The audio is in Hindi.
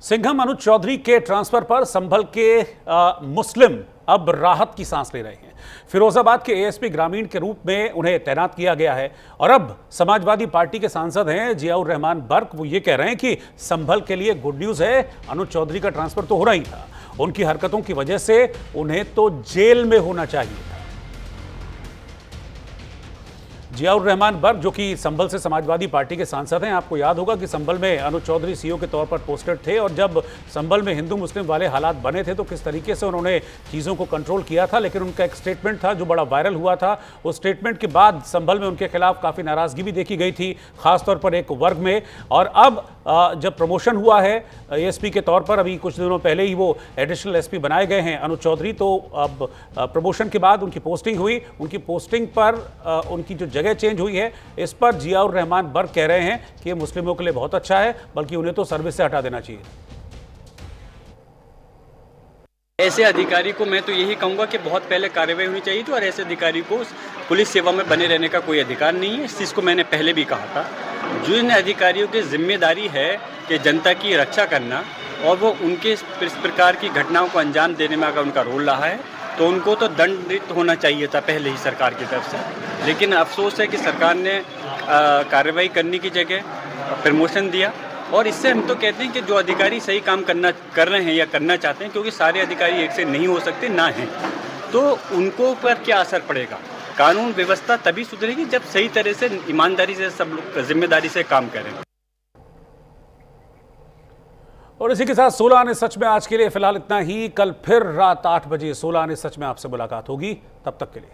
सिंघम अनुज चौधरी के ट्रांसफर पर संभल के मुस्लिम अब राहत की सांस ले रहे हैं। फिरोजाबाद के एएसपी ग्रामीण के रूप में उन्हें तैनात किया गया है और अब समाजवादी पार्टी के सांसद हैं जियाउर रहमान बर्क, वो ये कह रहे हैं कि संभल के लिए गुड न्यूज है। अनुज चौधरी का ट्रांसफर तो हो रहा ही था, उनकी हरकतों की वजह से उन्हें तो जेल में होना चाहिए था। जियाउर रहमान बर्क जो कि संभल से समाजवादी पार्टी के सांसद हैं, आपको याद होगा कि संभल में अनुज चौधरी सीओ के तौर पर पोस्टेड थे और जब संभल में हिंदू मुस्लिम वाले हालात बने थे तो किस तरीके से उन्होंने चीज़ों को कंट्रोल किया था। लेकिन उनका एक स्टेटमेंट था जो बड़ा वायरल हुआ था। उस स्टेटमेंट के बाद संभल में उनके खिलाफ काफ़ी नाराज़गी भी देखी गई थी, खासतौर पर एक वर्ग में। और अब जब प्रमोशन हुआ है एएसपी के तौर पर, अभी कुछ दिनों पहले ही वो एडिशनल एसपी बनाए गए हैं अनुज चौधरी, तो अब प्रमोशन के बाद उनकी पोस्टिंग हुई। उनकी पोस्टिंग पर उनकी जो जगह चेंज हुई है, इस पर जियाउर रहमान बर्क कह रहे हैं कि ये मुस्लिमों के लिए बहुत अच्छा है, बल्कि उन्हें तो सर्विस से हटा देना चाहिए। ऐसे अधिकारी को मैं तो यही कहूँगा कि बहुत पहले कार्रवाई होनी चाहिए थी और ऐसे अधिकारी को पुलिस सेवा में बने रहने का कोई अधिकार नहीं है। इस चीज़ को मैंने पहले भी कहा था। जो इन अधिकारियों की जिम्मेदारी है कि जनता की रक्षा करना और वो उनके इस प्रकार की घटनाओं को अंजाम देने में अगर उनका रोल रहा है तो उनको तो दंडित होना चाहिए था पहले ही सरकार की तरफ से। लेकिन अफसोस है कि सरकार ने कार्रवाई करने की जगह प्रमोशन दिया। और इससे हम तो कहते हैं कि जो अधिकारी सही काम कर रहे हैं या करना चाहते हैं, क्योंकि सारे अधिकारी एक से नहीं हो सकते ना हैं, तो उनको पर क्या असर पड़ेगा। कानून व्यवस्था तभी सुधरेगी जब सही तरह से ईमानदारी से सब लोग जिम्मेदारी से काम करें। और इसी के साथ 16 आने सच में आज के लिए फिलहाल इतना ही। कल फिर रात 8 बजे 16 आने सच में आपसे मुलाकात होगी। तब तक के लिए